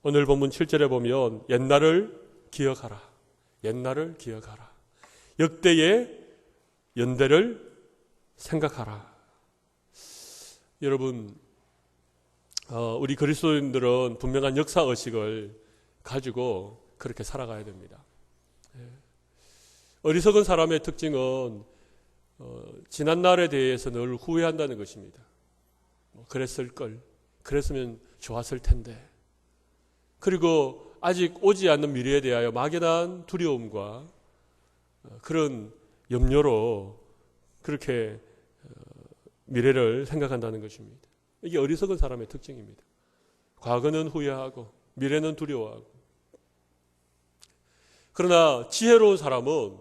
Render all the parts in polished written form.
오늘 본문 7절에 보면 옛날을 기억하라. 옛날을 기억하라. 역대의 연대를 생각하라. 여러분, 우리 그리스도인들은 분명한 역사의식을 가지고 그렇게 살아가야 됩니다. 어리석은 사람의 특징은 지난 날에 대해서 늘 후회한다는 것입니다. 그랬을 걸, 그랬으면 좋았을 텐데. 그리고 아직 오지 않는 미래에 대하여 막연한 두려움과 그런 염려로 그렇게 미래를 생각한다는 것입니다. 이게 어리석은 사람의 특징입니다. 과거는 후회하고 미래는 두려워하고. 그러나 지혜로운 사람은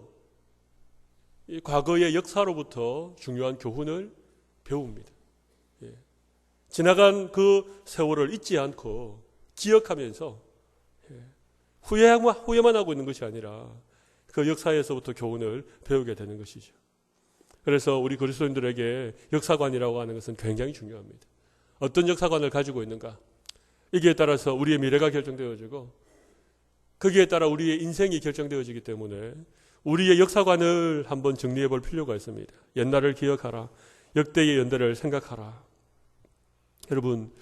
이 과거의 역사로부터 중요한 교훈을 배웁니다. 지나간 그 세월을 잊지 않고 기억하면서 후회만 하고 있는 것이 아니라 그 역사에서부터 교훈을 배우게 되는 것이죠. 그래서 우리 그리스도인들에게 역사관이라고 하는 것은 굉장히 중요합니다. 어떤 역사관을 가지고 있는가? 이기에 따라서 우리의 미래가 결정되어지고 거기에 따라 우리의 인생이 결정되어지기 때문에 우리의 역사관을 한번 정리해 볼 필요가 있습니다. 옛날을 기억하라. 역대의 연대를 생각하라. 여러분,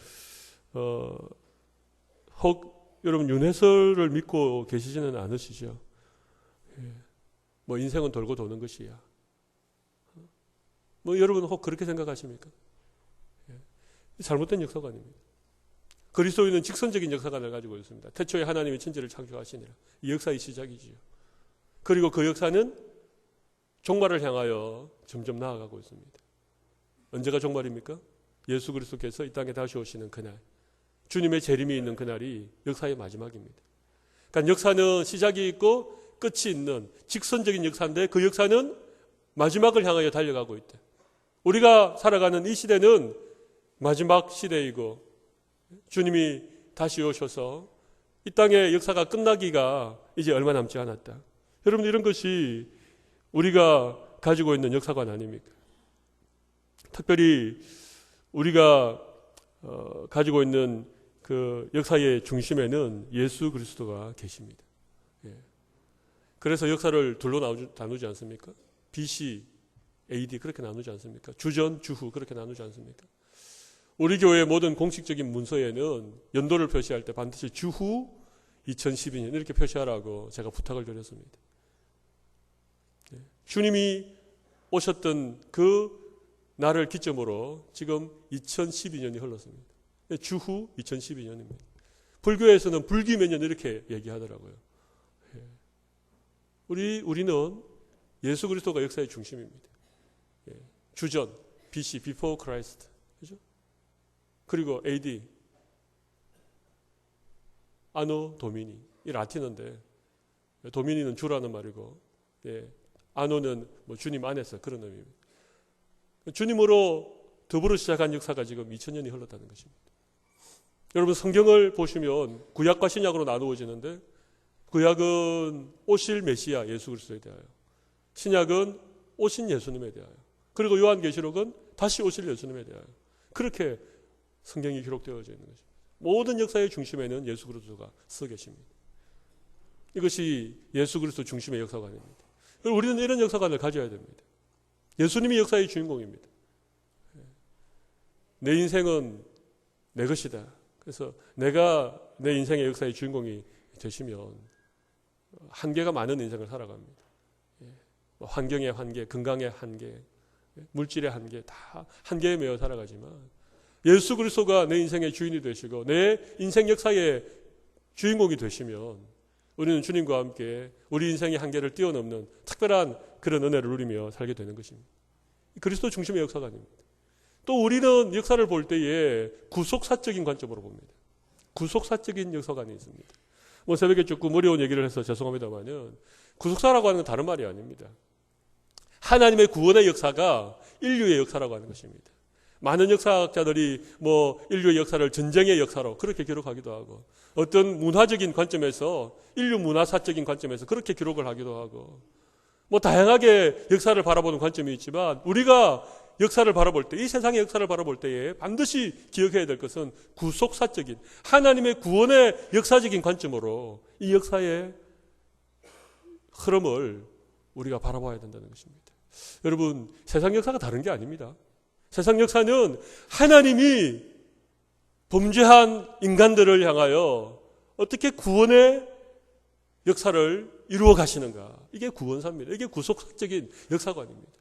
혹 여러분 윤회설을 믿고 계시지는 않으시죠? 뭐 인생은 돌고 도는 것이야. 뭐 여러분 혹 그렇게 생각하십니까? 잘못된 역사관입니다. 그리스도인은 직선적인 역사관을 가지고 있습니다. 태초에 하나님이 천지를 창조하시니라. 이 역사의 시작이지요. 그리고 그 역사는 종말을 향하여 점점 나아가고 있습니다. 언제가 종말입니까? 예수 그리스도께서 이 땅에 다시 오시는 그날, 주님의 재림이 있는 그날이 역사의 마지막입니다. 그러니까 역사는 시작이 있고 끝이 있는 직선적인 역사인데 그 역사는 마지막을 향하여 달려가고 있다. 우리가 살아가는 이 시대는 마지막 시대이고 주님이 다시 오셔서 이 땅의 역사가 끝나기가 이제 얼마 남지 않았다. 여러분, 이런 것이 우리가 가지고 있는 역사관 아닙니까? 특별히 우리가 가지고 있는 그 역사의 중심에는 예수 그리스도가 계십니다. 그래서 역사를 둘로 나누지 않습니까? BC, AD 그렇게 나누지 않습니까? 주전, 주후 그렇게 나누지 않습니까? 우리 교회의 모든 공식적인 문서에는 연도를 표시할 때 반드시 주후 2012년 이렇게 표시하라고 제가 부탁을 드렸습니다. 주님이 오셨던 그 날을 기점으로 지금 2012년이 흘렀습니다. 주후 2012년입니다. 불교에서는 불기면년 이렇게 얘기하더라고요. 우리는 예수 그리스도가 역사의 중심입니다. 주전, BC, Before Christ. 그죠? 그리고 AD, 아노 도미니. 이 라틴어인데, 도미니는 주라는 말이고, 아노는 뭐 주님 안에서 그런 의미입니다. 주님으로 더불어 시작한 역사가 지금 2000년이 흘렀다는 것입니다. 여러분, 성경을 보시면 구약과 신약으로 나누어지는데, 구약은 오실 메시아 예수 그리스도에 대하여, 신약은 오신 예수님에 대하여, 그리고 요한계시록은 다시 오실 예수님에 대하여 그렇게 성경이 기록되어져 있는 것입니다. 모든 역사의 중심에는 예수 그리스도가 서 계십니다. 이것이 예수 그리스도 중심의 역사관입니다. 우리는 이런 역사관을 가져야 됩니다. 예수님이 역사의 주인공입니다. 내 인생은 내 것이다. 그래서 내가 내 인생의 역사의 주인공이 되시면 한계가 많은 인생을 살아갑니다. 환경의 한계, 건강의 한계, 물질의 한계, 다 한계에 매여 살아가지만 예수 그리스도가 내 인생의 주인이 되시고 내 인생 역사의 주인공이 되시면 우리는 주님과 함께 우리 인생의 한계를 뛰어넘는 특별한 그런 은혜를 누리며 살게 되는 것입니다. 그리스도 중심의 역사관입니다. 또 우리는 역사를 볼 때에 구속사적인 관점으로 봅니다. 구속사적인 역사관이 있습니다. 뭐 새벽에 조금 어려운 얘기를 해서 죄송합니다만은 구속사라고 하는 건 다른 말이 아닙니다. 하나님의 구원의 역사가 인류의 역사라고 하는 것입니다. 많은 역사학자들이 뭐 인류의 역사를 전쟁의 역사로 그렇게 기록하기도 하고 어떤 문화적인 관점에서 인류 문화사적인 관점에서 그렇게 기록을 하기도 하고 뭐 다양하게 역사를 바라보는 관점이 있지만 우리가 역사를 바라볼 때, 이 세상의 역사를 바라볼 때에 반드시 기억해야 될 것은 구속사적인 하나님의 구원의 역사적인 관점으로 이 역사의 흐름을 우리가 바라봐야 된다는 것입니다. 여러분, 세상 역사가 다른 게 아닙니다. 세상 역사는 하나님이 범죄한 인간들을 향하여 어떻게 구원의 역사를 이루어 가시는가. 이게 구원사입니다. 이게 구속적인 역사관입니다.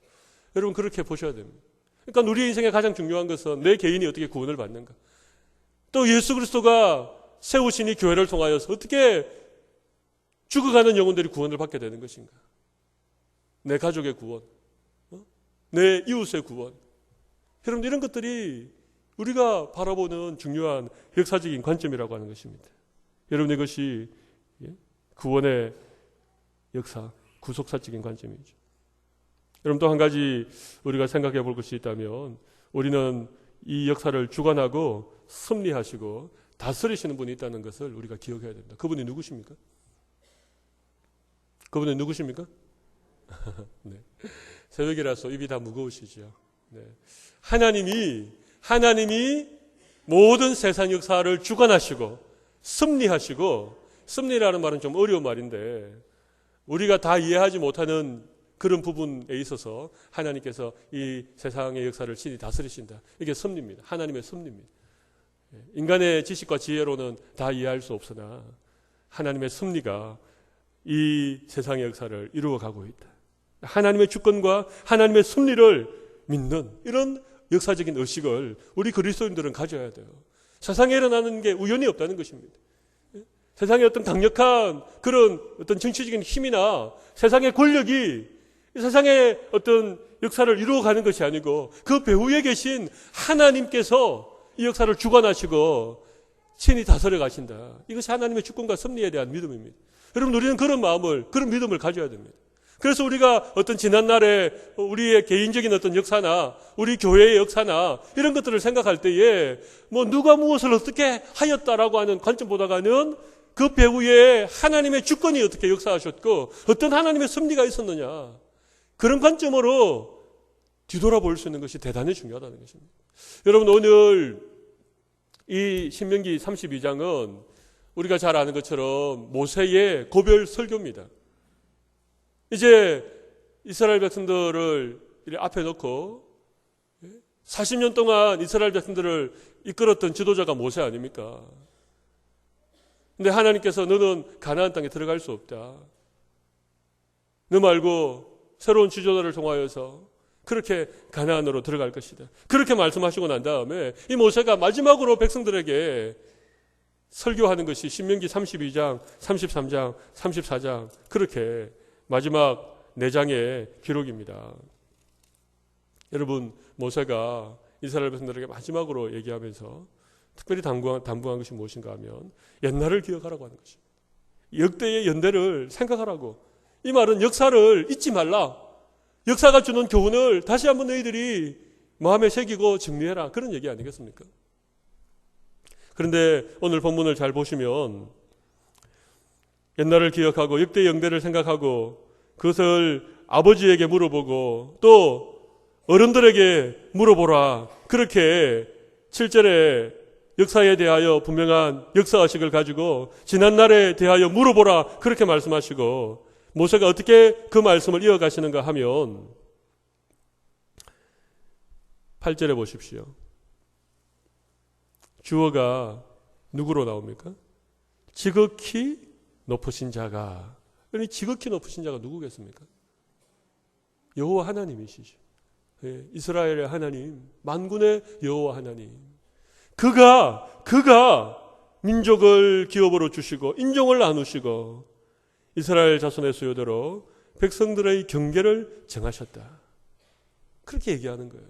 여러분, 그렇게 보셔야 됩니다. 그러니까 우리 인생의 가장 중요한 것은 내 개인이 어떻게 구원을 받는가. 또 예수 그리스도가 세우신 이 교회를 통하여서 어떻게 죽어가는 영혼들이 구원을 받게 되는 것인가. 내 가족의 구원, 내 이웃의 구원. 여러분, 이런 것들이 우리가 바라보는 중요한 역사적인 관점이라고 하는 것입니다. 여러분, 이것이 구원의 역사, 구속사적인 관점이죠. 여러분, 또 한 가지 우리가 생각해 볼 것이 있다면 우리는 이 역사를 주관하고 섭리하시고 다스리시는 분이 있다는 것을 우리가 기억해야 됩니다. 그분이 누구십니까? 그분이 누구십니까? 네. 새벽이라서 입이 다 무거우시죠. 네. 하나님이 모든 세상 역사를 주관하시고 섭리하시고, 섭리라는 말은 좀 어려운 말인데 우리가 다 이해하지 못하는 그런 부분에 있어서 하나님께서 이 세상의 역사를 친히 다스리신다. 이게 섭리입니다. 하나님의 섭리입니다. 인간의 지식과 지혜로는 다 이해할 수 없으나 하나님의 섭리가 이 세상의 역사를 이루어가고 있다. 하나님의 주권과 하나님의 섭리를 믿는 이런 역사적인 의식을 우리 그리스도인들은 가져야 돼요. 세상에 일어나는 게 우연히 없다는 것입니다. 세상에 어떤 강력한 그런 어떤 정치적인 힘이나 세상의 권력이 세상의 어떤 역사를 이루어가는 것이 아니고 그 배후에 계신 하나님께서 이 역사를 주관하시고 친히 다스려 가신다. 이것이 하나님의 주권과 섭리에 대한 믿음입니다. 여러분, 우리는 그런 믿음을 가져야 됩니다. 그래서 우리가 어떤 지난날에 우리의 개인적인 어떤 역사나 우리 교회의 역사나 이런 것들을 생각할 때에 누가 무엇을 어떻게 하였다라고 하는 관점보다는 그 배후에 하나님의 주권이 어떻게 역사하셨고 어떤 하나님의 섭리가 있었느냐, 그런 관점으로 뒤돌아볼 수 있는 것이 대단히 중요하다는 것입니다. 여러분, 오늘 이 신명기 32장은 우리가 잘 아는 것처럼 모세의 고별 설교입니다. 이제 이스라엘 백성들을 앞에 놓고 40년 동안 이스라엘 백성들을 이끌었던 지도자가 모세 아닙니까? 근데 하나님께서 너는 가나안 땅에 들어갈 수 없다. 너 말고 새로운 지도자를 통하여서 그렇게 가나안으로 들어갈 것이다. 그렇게 말씀하시고 난 다음에 이 모세가 마지막으로 백성들에게 설교하는 것이 신명기 32장, 33장, 34장 그렇게 마지막 4장의 기록입니다. 여러분, 모세가 이스라엘 백성들에게 마지막으로 얘기하면서 특별히 당부한 것이 무엇인가 하면 옛날을 기억하라고 하는 것입니다. 역대의 연대를 생각하라고. 이 말은 역사를 잊지 말라. 역사가 주는 교훈을 다시 한번 너희들이 마음에 새기고 정리해라. 그런 얘기 아니겠습니까? 그런데 오늘 본문을 잘 보시면 옛날을 기억하고 역대 연대를 생각하고 그것을 아버지에게 물어보고 또 어른들에게 물어보라. 그렇게 7절에 역사에 대하여 분명한 역사의식을 가지고 지난날에 대하여 물어보라. 그렇게 말씀하시고 모세가 어떻게 그 말씀을 이어가시는가 하면 8절에 보십시오. 주어가 누구로 나옵니까? 지극히 높으신 자가. 그러니 지극히 높으신 자가 누구겠습니까? 여호와 하나님이시죠. 예, 이스라엘의 하나님, 만군의 여호와 하나님. 그가 민족을 기업으로 주시고 인종을 나누시고 이스라엘 자손의 수요대로 백성들의 경계를 정하셨다. 그렇게 얘기하는 거예요.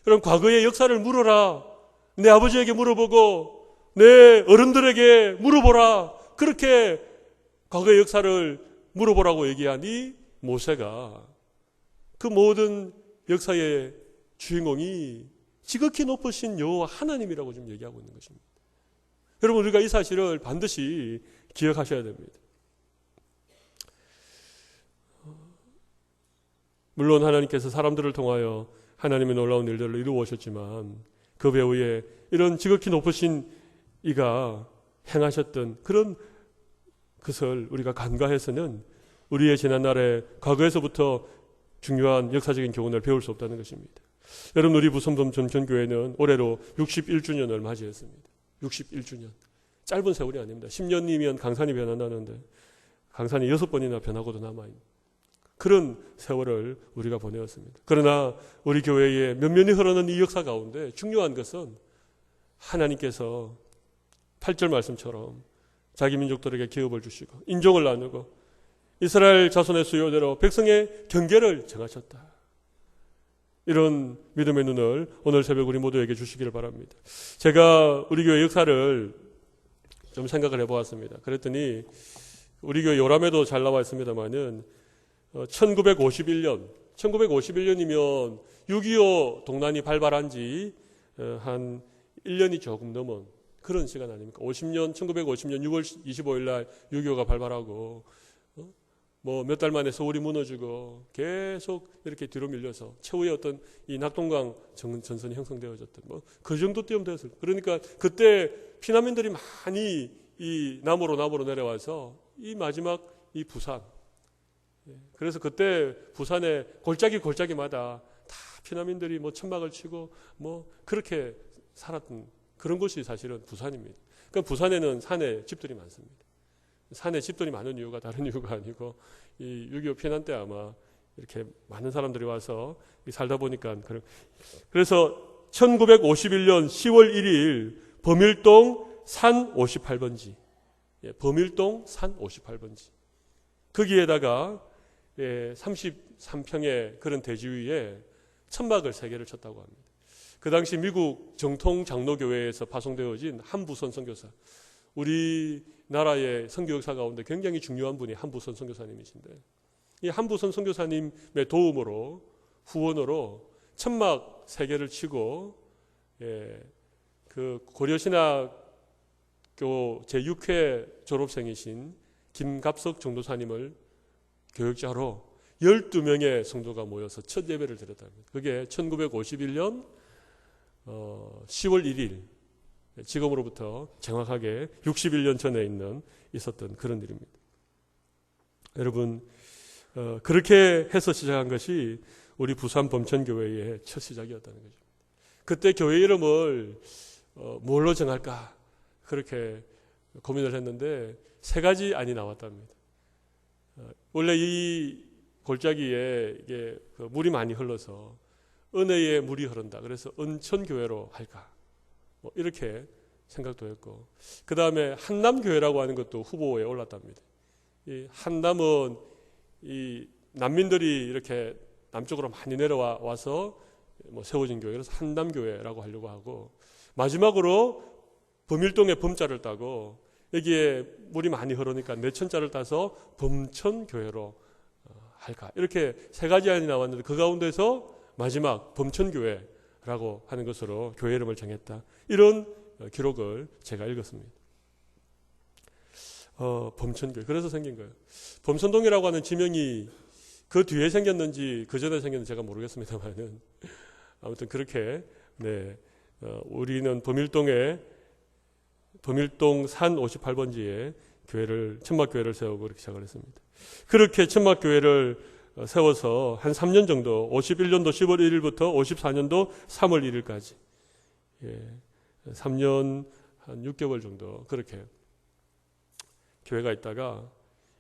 여러분, 과거의 역사를 물어라. 내 아버지에게 물어보고 내 어른들에게 물어보라. 그렇게 과거의 역사를 물어보라고 얘기하니 모세가 그 모든 역사의 주인공이 지극히 높으신 여호와 하나님이라고 지금 얘기하고 있는 것입니다. 여러분, 우리가 이 사실을 반드시 기억하셔야 됩니다. 물론 하나님께서 사람들을 통하여 하나님의 놀라운 일들을 이루어 오셨지만 그 배후에 이런 지극히 높으신 이가 행하셨던 그런 것을 우리가 간과해서는 우리의 지난날의 과거에서부터 중요한 역사적인 교훈을 배울 수 없다는 것입니다. 여러분, 우리 부성동 전천교회는 올해로 61주년을 맞이했습니다. 61주년. 짧은 세월이 아닙니다. 10년이면 강산이 변한다는데 강산이 6번이나 변하고도 남아있는 그런 세월을 우리가 보내었습니다. 그러나 우리 교회에 면면이 흐르는 이 역사 가운데 중요한 것은 하나님께서 8절 말씀처럼 자기 민족들에게 기업을 주시고 인종을 나누고 이스라엘 자손의 수요대로 백성의 경계를 정하셨다. 이런 믿음의 눈을 오늘 새벽 우리 모두에게 주시기를 바랍니다. 제가 우리 교회 역사를 좀 생각을 해보았습니다. 그랬더니 우리 교회 요람에도 잘 나와 있습니다만은 1951년이면 6.25 동란이 발발한 지 한 1년이 조금 넘은 그런 시간 아닙니까? 1950년 6월 25일 날 6.25가 발발하고 뭐 몇 달 만에 서울이 무너지고 계속 이렇게 뒤로 밀려서 최후의 어떤 이 낙동강 전선이 형성되어졌던 뭐 그 정도 때면 되었을 거예요. 그러니까 그때 피난민들이 많이 이 남으로 내려와서 이 마지막 이 부산, 그래서 그때 부산의 골짜기마다 다 피난민들이 뭐 천막을 치고 뭐 그렇게 살았던 그런 곳이 사실은 부산입니다. 그러니까 부산에는 산에 집들이 많습니다. 산에 집들이 많은 이유가 다른 이유가 아니고 이 6.25 피난 때 아마 이렇게 많은 사람들이 와서 살다 보니까 그래서 1951년 10월 1일 범일동 산 58번지, 범일동 산 58번지 거기에다가 33평의 그런 대지 위에 천막을 3개를 쳤다고 합니다. 그 당시 미국 정통 장로교회에서 파송되어진 한부선 선교사, 우리나라의 선교 역사 가운데 굉장히 중요한 분이 한부선 선교사님이신데 이 한부선 선교사님의 도움으로 후원으로 천막 3개를 치고 그 고려신학교 제6회 졸업생이신 김갑석 전도사님을 교역자로 12명의 성도가 모여서 첫 예배를 드렸답니다. 그게 1951년 10월 1일, 지금으로부터 정확하게 61년 전에 있었던 그런 일입니다. 여러분, 그렇게 해서 시작한 것이 우리 부산 범천교회의 첫 시작이었다는 거죠. 그때 교회 이름을 뭘로 정할까 그렇게 고민을 했는데 3가지 안이 나왔답니다. 원래 이 골짜기에 이게 물이 많이 흘러서 은혜의 물이 흐른다. 그래서 은천교회로 할까? 뭐 이렇게 생각도 했고, 그 다음에 한남교회라고 하는 것도 후보에 올랐답니다. 이 한남은 이 난민들이 이렇게 남쪽으로 많이 내려와서 뭐 세워진 교회, 그래서 한남교회라고 하려고 하고, 마지막으로 범일동에 범자를 따고 여기에 물이 많이 흐르니까 내천자를 따서 범천교회로 할까? 이렇게 3가지 안이 나왔는데 그 가운데서 마지막 범천교회라고 하는 것으로 교회 이름을 정했다. 이런 기록을 제가 읽었습니다. 범천교회. 그래서 생긴 거예요. 범선동이라고 하는 지명이 그 뒤에 생겼는지 그 전에 생겼는지 제가 모르겠습니다만은 아무튼 그렇게 우리는 범일동 산 58번지에 천막교회를 세우고 이렇게 시작을 했습니다. 그렇게 천막교회를 세워서 한 3년 정도, 51년도 10월 1일부터 54년도 3월 1일까지 3년 한 6개월 정도 그렇게 교회가 있다가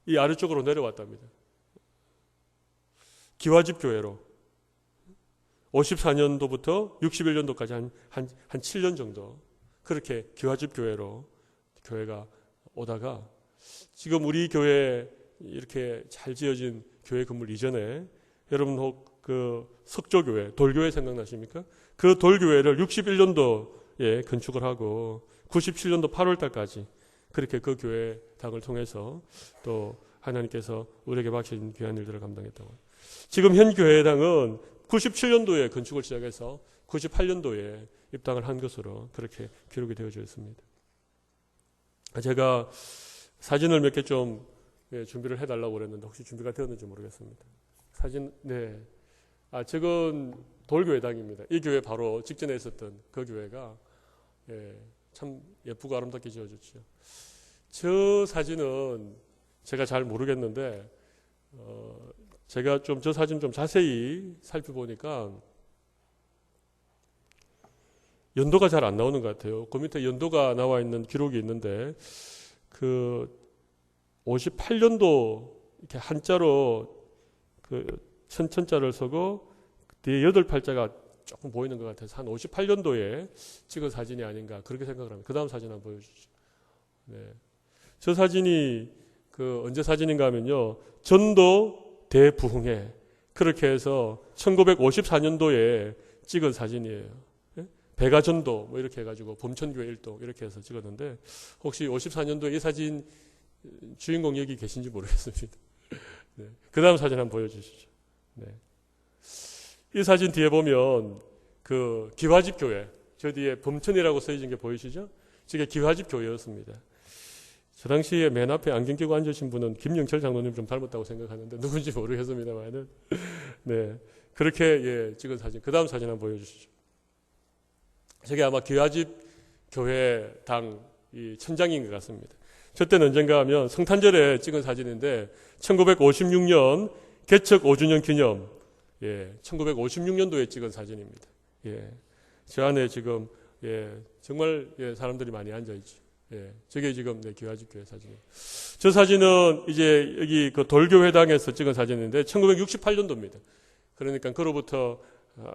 이 아래쪽으로 내려왔답니다. 기와집 교회로 54년도부터 61년도까지 한 7년 정도 그렇게 기와집 교회로 교회가 오다가 지금 우리 교회 이렇게 잘 지어진 교회 건물 이전에 여러분 혹 그 석조교회, 돌교회 생각나십니까? 그 돌교회를 61년도에 건축을 하고 97년도 8월 달까지 그렇게 그 교회 당을 통해서 또 하나님께서 우리에게 맡긴 귀한 일들을 감당했다고. 지금 현 교회당은 97년도에 건축을 시작해서 98년도에 입당을 한 것으로 그렇게 기록이 되어져 있습니다. 제가 사진을 몇 개 좀 준비를 해달라고 그랬는데 혹시 준비가 되었는지 모르겠습니다. 사진, 저건 돌교회당입니다. 이 교회 바로 직전에 있었던 그 교회가 참 예쁘고 아름답게 지어졌죠. 저 사진은 제가 잘 모르겠는데 제가 좀 저 사진 좀 자세히 살펴보니까 연도가 잘 안 나오는 것 같아요. 그 밑에 연도가 나와 있는 기록이 있는데 그 58년도 이렇게 한자로 그 천자를 쓰고 뒤에 8팔자가 조금 보이는 것 같아서 한 58년도에 찍은 사진이 아닌가 그렇게 생각을 합니다. 그 다음 사진 한번 보여주시죠. 네. 저 사진이 그 언제 사진인가 하면요. 전도 대부흥회 그렇게 해서 1954년도에 찍은 사진이에요. 백아전도 뭐 이렇게 해가지고 범천교회 일동 이렇게 해서 찍었는데 혹시 54년도에 이 사진 주인공 여기 계신지 모르겠습니다. 네. 그 다음 사진 한번 보여주시죠. 네. 이 사진 뒤에 보면 그 기와집 교회 저 뒤에 범천이라고 써있는 게 보이시죠? 저게 기와집 교회였습니다. 저 당시에 맨 앞에 안경 끼고 앉으신 분은 김영철 장로님 좀 닮았다고 생각하는데 누군지 모르겠습니다만은 네. 그렇게 찍은 사진. 그 다음 사진 한번 보여주시죠. 저게 아마 기와집 교회당 이 천장인 것 같습니다. 저 때는 언젠가 하면 성탄절에 찍은 사진인데 1956년 개척 5주년 기념 1956년도에 찍은 사진입니다. 저 안에 지금 정말 사람들이 많이 앉아있죠. 저게 지금 기와집 교회 사진이에요. 저 사진은 이제 여기 그 돌교회당에서 찍은 사진인데 1968년도입니다. 그러니까 그로부터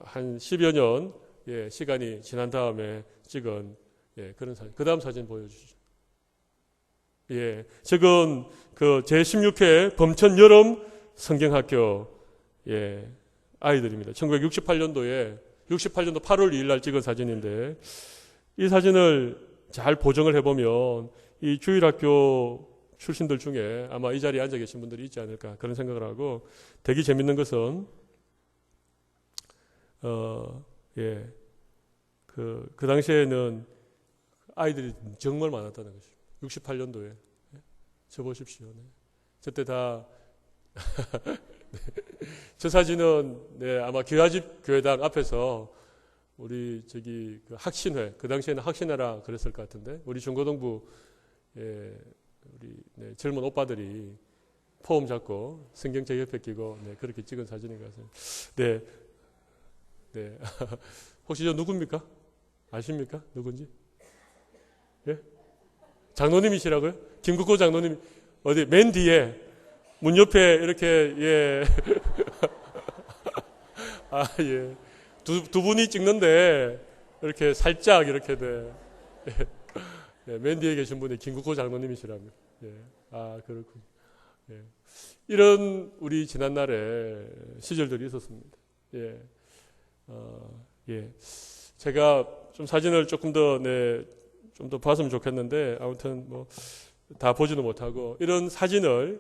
한 10여 년 시간이 지난 다음에 찍은 그런 사진. 그 다음 사진 보여주시죠. 저건 그 제16회 범천 여름 성경학교 아이들입니다. 1968년도에 68년도 8월 2일 날 찍은 사진인데 이 사진을 잘 보정을 해보면 이 주일학교 출신들 중에 아마 이 자리에 앉아 계신 분들이 있지 않을까 그런 생각을 하고 되게 재밌는 것은 그 당시에는 아이들이 정말 많았다는 것이죠. 68년도에. 저 보십시오. 저때 다 저 사진은 아마 기와집 교회당 앞에서 우리 저기 그 학신회 그 당시에는 학신회라 그랬을 것 같은데 우리 중고등부 우리 젊은 오빠들이 포움 잡고 성경책 옆에 끼고 그렇게 찍은 사진인 것 같습니다. 네. 혹시 저 누굽니까? 아십니까? 누군지? 장로님이시라고요? 김국호 장로님 어디 맨 뒤에 문 옆에 이렇게 두 분이 찍는데 이렇게 살짝 이렇게 맨 뒤에 계신 분이 김국호 장로님이시랍니다. 그렇군요. 이런 우리 지난날에 시절들이 있었습니다. 제가 좀 사진을 조금 더 좀 더 봤으면 좋겠는데 아무튼 뭐 다 보지도 못하고 이런 사진을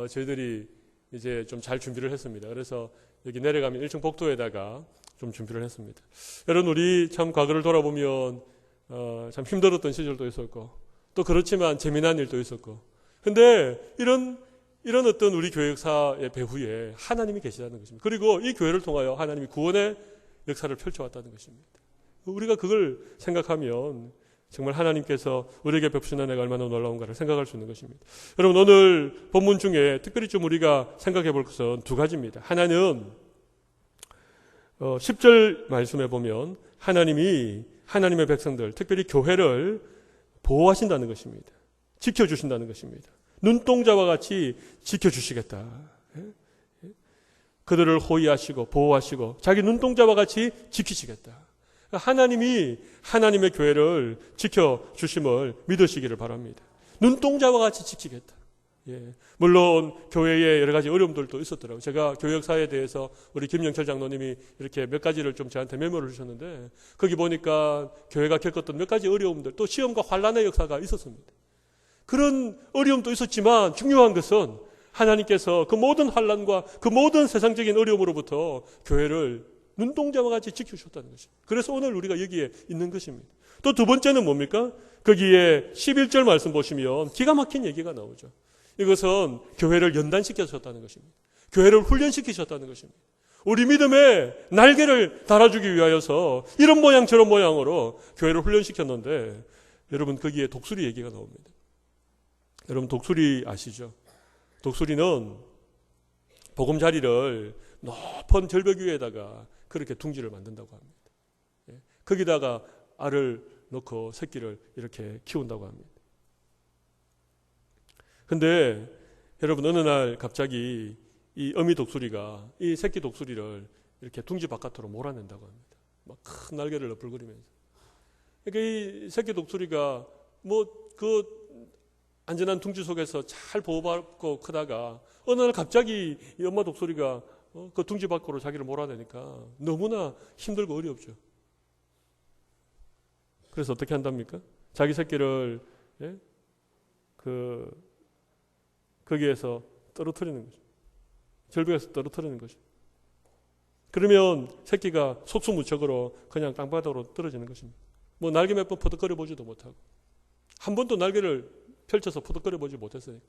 저희들이 이제 좀 잘 준비를 했습니다. 그래서 여기 내려가면 1층 복도에다가 좀 준비를 했습니다. 여러분 우리 참 과거를 돌아보면 참 힘들었던 시절도 있었고 또 그렇지만 재미난 일도 있었고 근데 이런 어떤 우리 교회 역사의 배후에 하나님이 계시다는 것입니다. 그리고 이 교회를 통하여 하나님이 구원의 역사를 펼쳐왔다는 것입니다. 우리가 그걸 생각하면 정말 하나님께서 우리에게 베푸신 은혜가 얼마나 놀라운가를 생각할 수 있는 것입니다. 여러분 오늘 본문 중에 특별히 좀 우리가 생각해 볼 것은 두 가지입니다. 하나는 10절 말씀에 보면 하나님이 하나님의 백성들 특별히 교회를 보호하신다는 것입니다. 지켜주신다는 것입니다. 눈동자와 같이 지켜주시겠다. 그들을 호위하시고 보호하시고 자기 눈동자와 같이 지키시겠다. 하나님이 하나님의 교회를 지켜주심을 믿으시기를 바랍니다. 눈동자와 같이 지키겠다. 물론 교회에 여러 가지 어려움들도 있었더라고요. 제가 교회 역사에 대해서 우리 김영철 장로님이 이렇게 몇 가지를 좀 저한테 메모를 주셨는데 거기 보니까 교회가 겪었던 몇 가지 어려움들 또 시험과 환난의 역사가 있었습니다. 그런 어려움도 있었지만 중요한 것은 하나님께서 그 모든 환난과 그 모든 세상적인 어려움으로부터 교회를 눈동자와 같이 지켜주셨다는 것입니다. 그래서 오늘 우리가 여기에 있는 것입니다. 또 두 번째는 뭡니까? 거기에 11절 말씀 보시면 기가 막힌 얘기가 나오죠. 이것은 교회를 연단시켜주셨다는 것입니다. 교회를 훈련시키셨다는 것입니다. 우리 믿음의 날개를 달아주기 위하여서 이런 모양 저런 모양으로 교회를 훈련시켰는데 여러분 거기에 독수리 얘기가 나옵니다. 여러분 독수리 아시죠? 독수리는 보금자리를 높은 절벽 위에다가 그렇게 둥지를 만든다고 합니다. 거기다가 알을 넣고 새끼를 이렇게 키운다고 합니다. 근데 여러분 어느 날 갑자기 이 어미 독수리가 이 새끼 독수리를 이렇게 둥지 바깥으로 몰아낸다고 합니다. 막 큰 날개를 너풀거리면서. 그러니까 이 새끼 독수리가 그 안전한 둥지 속에서 잘 보호받고 크다가 어느 날 갑자기 이 엄마 독수리가 그 둥지 밖으로 자기를 몰아내니까 너무나 힘들고 어렵죠. 그래서 어떻게 한답니까? 자기 새끼를 거기에서 떨어뜨리는 거죠. 절벽에서 떨어뜨리는 거죠. 그러면 새끼가 속수무책으로 그냥 땅바닥으로 떨어지는 것입니다. 뭐 날개 몇 번 퍼덕거려 보지도 못하고 한 번도 날개를 펼쳐서 퍼덕거려 보지 못했으니까.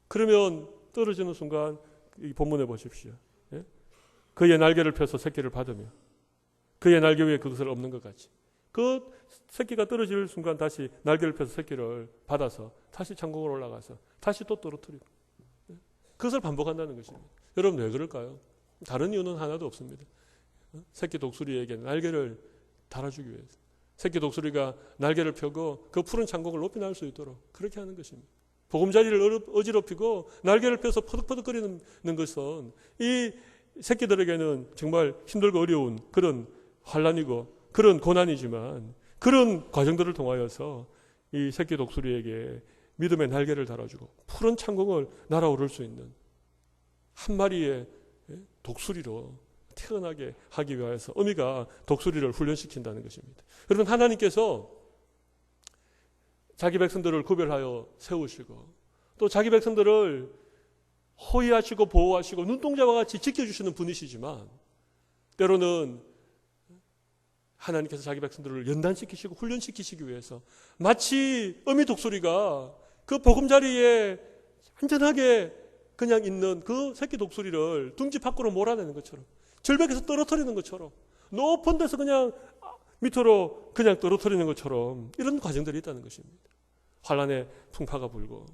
그러면 떨어지는 순간 이 본문에 보십시오. 그의 날개를 펴서 새끼를 받으며 그의 날개 위에 그것을 엎는 것 같이 그 새끼가 떨어질 순간 다시 날개를 펴서 새끼를 받아서 다시 창공으로 올라가서 다시 또 떨어뜨리고 그것을 반복한다는 것입니다. 여러분 왜 그럴까요? 다른 이유는 하나도 없습니다. 새끼 독수리에게 날개를 달아주기 위해서 새끼 독수리가 날개를 펴고 그 푸른 창공을 높이 날 수 있도록 그렇게 하는 것입니다. 보금자리를 어지럽히고 날개를 펴서 퍼득퍼득거리는 것은 이 새끼들에게는 정말 힘들고 어려운 그런 환난이고 그런 고난이지만 그런 과정들을 통하여서 이 새끼 독수리에게 믿음의 날개를 달아주고 푸른 창공을 날아오를 수 있는 한 마리의 독수리로 태어나게 하기 위해서 어미가 독수리를 훈련시킨다는 것입니다. 여러분 하나님께서 자기 백성들을 구별하여 세우시고 또 자기 백성들을 호위하시고 보호하시고 눈동자와 같이 지켜주시는 분이시지만 때로는 하나님께서 자기 백성들을 연단시키시고 훈련시키시기 위해서 마치 어미 독수리가 그 보금자리에 안전하게 그냥 있는 그 새끼 독수리를 둥지 밖으로 몰아내는 것처럼 절벽에서 떨어뜨리는 것처럼 높은 데서 그냥 밑으로 그냥 떨어뜨리는 것처럼 이런 과정들이 있다는 것입니다. 환란의 풍파가 불고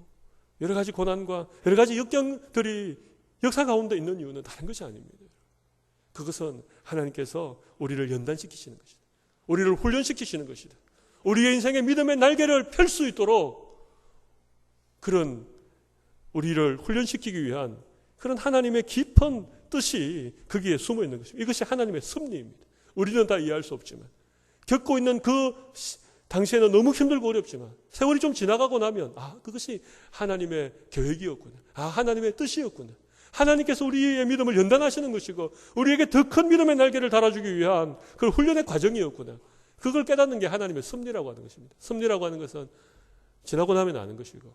여러 가지 고난과 여러 가지 역경들이 역사 가운데 있는 이유는 다른 것이 아닙니다. 그것은 하나님께서 우리를 연단시키시는 것이다. 우리를 훈련시키시는 것이다. 우리의 인생의 믿음의 날개를 펼 수 있도록 그런 우리를 훈련시키기 위한 그런 하나님의 깊은 뜻이 거기에 숨어 있는 것입니다. 이것이 하나님의 섭리입니다. 우리는 다 이해할 수 없지만 겪고 있는 그 당시에는 너무 힘들고 어렵지만 세월이 좀 지나가고 나면 그것이 하나님의 계획이었구나. 하나님의 뜻이었구나. 하나님께서 우리의 믿음을 연단하시는 것이고 우리에게 더 큰 믿음의 날개를 달아주기 위한 그 훈련의 과정이었구나. 그걸 깨닫는 게 하나님의 섭리라고 하는 것입니다. 섭리라고 하는 것은 지나고 나면 아는 것이고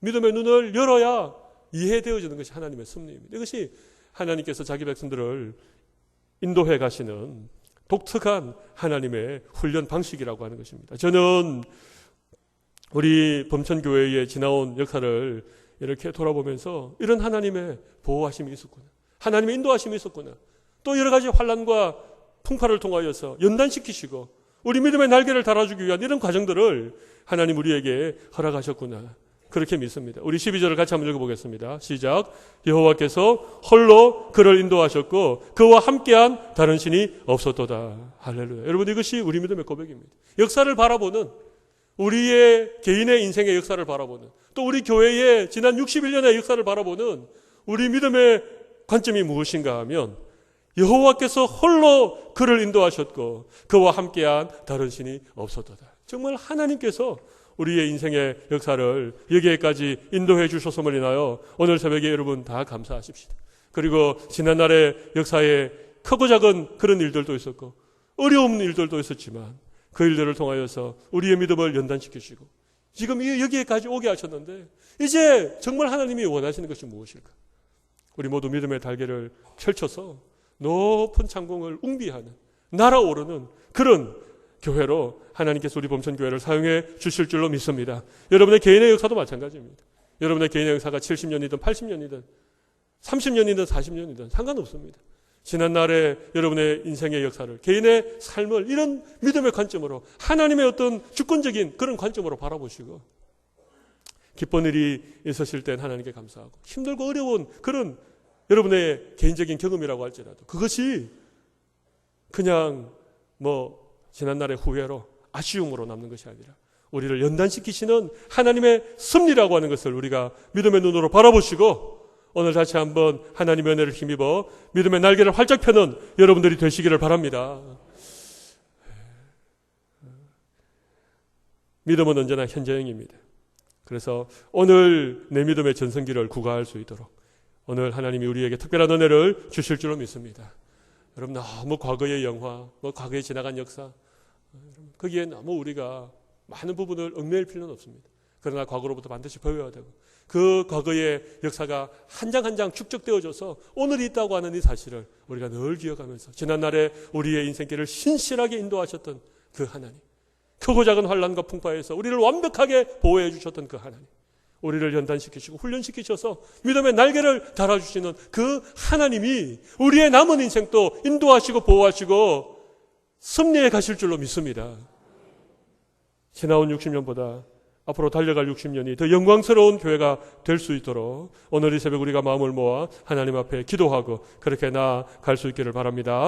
믿음의 눈을 열어야 이해되어지는 것이 하나님의 섭리입니다. 이것이 하나님께서 자기 백성들을 인도해 가시는 독특한 하나님의 훈련 방식이라고 하는 것입니다. 저는 우리 범천교회에 지나온 역사를 이렇게 돌아보면서 이런 하나님의 보호하심이 있었구나. 하나님의 인도하심이 있었구나. 또 여러 가지 환난과 풍파를 통하여서 연단시키시고 우리 믿음의 날개를 달아주기 위한 이런 과정들을 하나님 우리에게 허락하셨구나. 그렇게 믿습니다. 우리 12절을 같이 한번 읽어보겠습니다. 시작. 여호와께서 홀로 그를 인도하셨고 그와 함께한 다른 신이 없었도다. 할렐루야. 여러분 이것이 우리 믿음의 고백입니다. 역사를 바라보는 우리의 개인의 인생의 역사를 바라보는 또 우리 교회의 지난 61년의 역사를 바라보는 우리 믿음의 관점이 무엇인가 하면 여호와께서 홀로 그를 인도하셨고 그와 함께한 다른 신이 없었도다. 정말 하나님께서 우리의 인생의 역사를 여기에까지 인도해 주셨음을 인하여 오늘 새벽에 여러분 다 감사하십시다. 그리고 지난날의 역사에 크고 작은 그런 일들도 있었고 어려운 일들도 있었지만 그 일들을 통하여서 우리의 믿음을 연단시키시고 지금 여기에까지 오게 하셨는데 이제 정말 하나님이 원하시는 것이 무엇일까? 우리 모두 믿음의 달개를 펼쳐서 높은 창공을 웅비하는 날아오르는 그런 교회로 하나님께서 우리 범천교회를 사용해 주실 줄로 믿습니다. 여러분의 개인의 역사도 마찬가지입니다. 여러분의 개인의 역사가 70년이든 80년이든 30년이든 40년이든 상관없습니다. 지난날의 여러분의 인생의 역사를, 개인의 삶을 이런 믿음의 관점으로, 하나님의 어떤 주권적인 그런 관점으로 바라보시고, 기쁜 일이 있으실 땐 하나님께 감사하고, 힘들고 어려운 그런 여러분의 개인적인 경험이라고 할지라도 그것이 그냥 지난날의 후회로, 아쉬움으로 남는 것이 아니라 우리를 연단시키시는 하나님의 섭리라고 하는 것을 우리가 믿음의 눈으로 바라보시고, 오늘 다시 한번 하나님의 은혜를 힘입어 믿음의 날개를 활짝 펴는 여러분들이 되시기를 바랍니다. 믿음은 언제나 현재형입니다. 그래서 오늘 내 믿음의 전성기를 구가할 수 있도록 오늘 하나님이 우리에게 특별한 은혜를 주실 줄로 믿습니다. 여러분, 너무 과거의 영화, 과거에 지나간 역사, 거기에 너무 우리가 많은 부분을 얽매일 필요는 없습니다. 그러나 과거로부터 반드시 배워야 되고, 그 과거의 역사가 한 장 한 장 축적되어져서 오늘 있다고 하는 이 사실을 우리가 늘 기억하면서, 지난날에 우리의 인생길을 신실하게 인도하셨던 그 하나님, 크고 작은 환난과 풍파에서 우리를 완벽하게 보호해 주셨던 그 하나님, 우리를 연단시키시고 훈련시키셔서 믿음의 날개를 달아주시는 그 하나님이 우리의 남은 인생도 인도하시고 보호하시고 섭리해 가실 줄로 믿습니다. 지나온 60년보다 앞으로 달려갈 60년이 더 영광스러운 교회가 될 수 있도록 오늘 이 새벽 우리가 마음을 모아 하나님 앞에 기도하고 그렇게 나아갈 수 있기를 바랍니다.